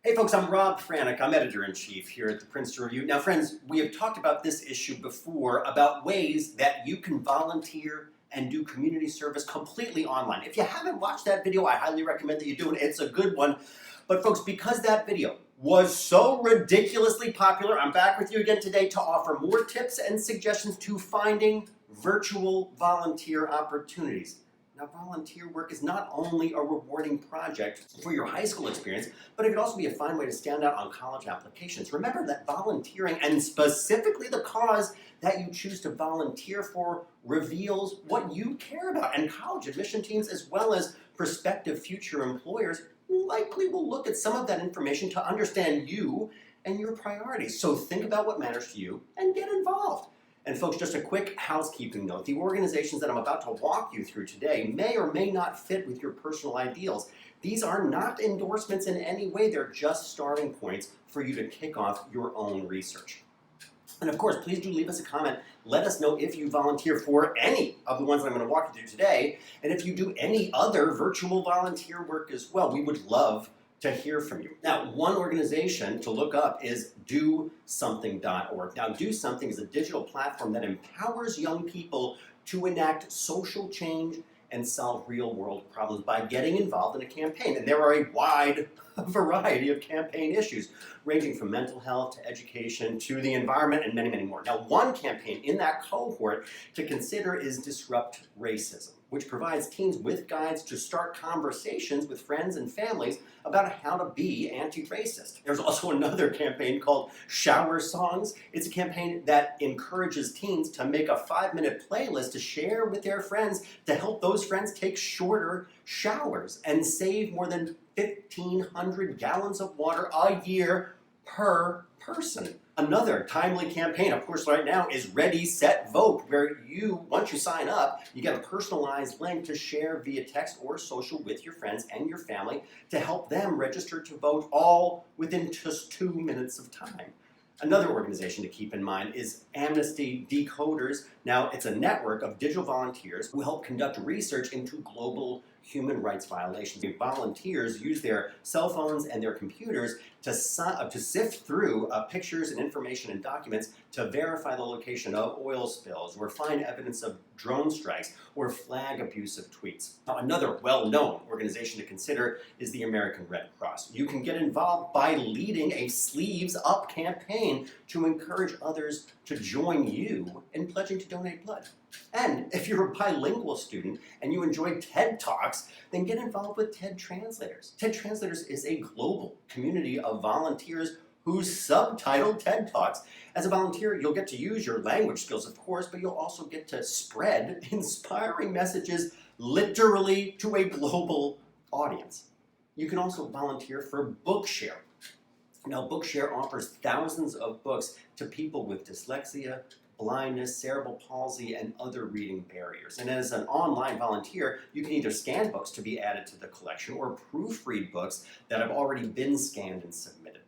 Hey folks, I'm Rob Franek. I'm editor-in-chief here at the Princeton Review. Now friends, we have talked about this issue before, about ways that you can volunteer and do community service completely online. If you haven't watched that video, I highly recommend that you do it. It's a good one. But folks, because that video was so ridiculously popular, I'm back with you again today to offer more tips and suggestions to finding virtual volunteer opportunities. Now, volunteer work is not only a rewarding project for your high school experience, but it can also be a fine way to stand out on college applications. Remember that volunteering, and specifically the cause that you choose to volunteer for, reveals what you care about. And college admission teams, as well as prospective future employers, likely will look at some of that information to understand you and your priorities. So think about what matters to you and get involved. And folks, just a quick housekeeping note. The organizations that I'm about to walk you through today may or may not fit with your personal ideals. These are not endorsements in any way. They're just starting points for you to kick off your own research. And of course, please do leave us a comment. Let us know if you volunteer for any of the ones that I'm going to walk you through today, and if you do any other virtual volunteer work as well. We would love to hear from you. Now, one organization to look up is DoSomething.org. Now, Do Something is a digital platform that empowers young people to enact social change and solve real-world problems by getting involved in a campaign. And there are a wide variety of campaign issues, ranging from mental health to education to the environment and many, many more. Now, one campaign in that cohort to consider is Disrupt Racism, which provides teens with guides to start conversations with friends and families about how to be anti-racist. There's also another campaign called Shower Songs. It's a campaign that encourages teens to make a 5-minute playlist to share with their friends to help those friends take shorter showers and save more than 1,500 gallons of water a year per person. Another timely campaign, of course, right now is Ready, Set, Vote, where once you sign up, you get a personalized link to share via text or social with your friends and your family to help them register to vote, all within just 2 minutes of time. Another organization to keep in mind is Amnesty Decoders. Now, it's a network of digital volunteers who help conduct research into global human rights violations. Volunteers use their cell phones and their computers to sift through pictures and information and documents to verify the location of oil spills or find evidence of drone strikes or flag abusive tweets. Now, another well-known organization to consider is the American Red Cross. You can get involved by leading a Sleeves Up campaign to encourage others to join you in pledging to donate blood. And if you're a bilingual student and you enjoy TED Talks, then get involved with TED Translators. TED Translators is a global community of volunteers who subtitle TED Talks. As a volunteer, you'll get to use your language skills, of course, but you'll also get to spread inspiring messages literally to a global audience. You can also volunteer for Bookshare. Now, Bookshare offers thousands of books to people with dyslexia, blindness, cerebral palsy, and other reading barriers. And as an online volunteer, you can either scan books to be added to the collection or proofread books that have already been scanned and submitted.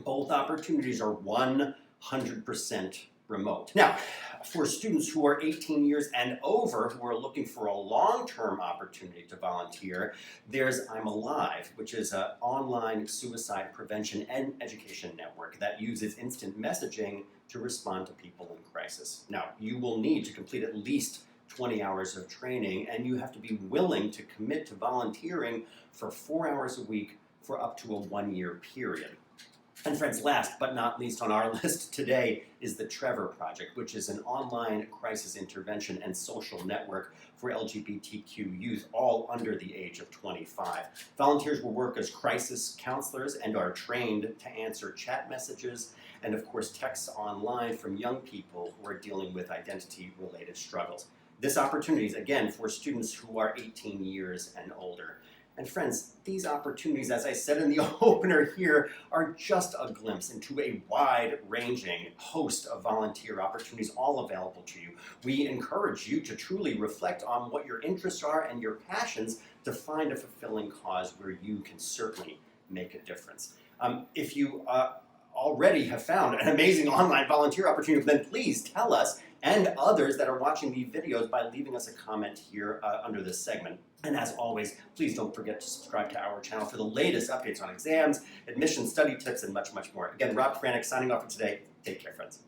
Both opportunities are 100% remote. Now, for students who are 18 years and over who are looking for a long-term opportunity to volunteer, there's I'm Alive, which is an online suicide prevention and education network that uses instant messaging to respond to people in crisis. Now, you will need to complete at least 20 hours of training, and you have to be willing to commit to volunteering for 4 hours a week for up to a 1-year period. And friends, last but not least on our list today is the Trevor Project, which is an online crisis intervention and social network for LGBTQ youth, all under the age of 25. Volunteers will work as crisis counselors and are trained to answer chat messages and, of course, texts online from young people who are dealing with identity-related struggles. This opportunity is, again, for students who are 18 years and older. And friends, these opportunities, as I said in the opener here, are just a glimpse into a wide-ranging host of volunteer opportunities, all available to you. We encourage you to truly reflect on what your interests are and your passions to find a fulfilling cause where you can certainly make a difference. If you already have found an amazing online volunteer opportunity, then please tell us and others that are watching these videos by leaving us a comment here under this segment. And as always, please don't forget to subscribe to our channel for the latest updates on exams, admissions, study tips, and much, much more. Again, Rob Franek signing off for today. Take care, friends.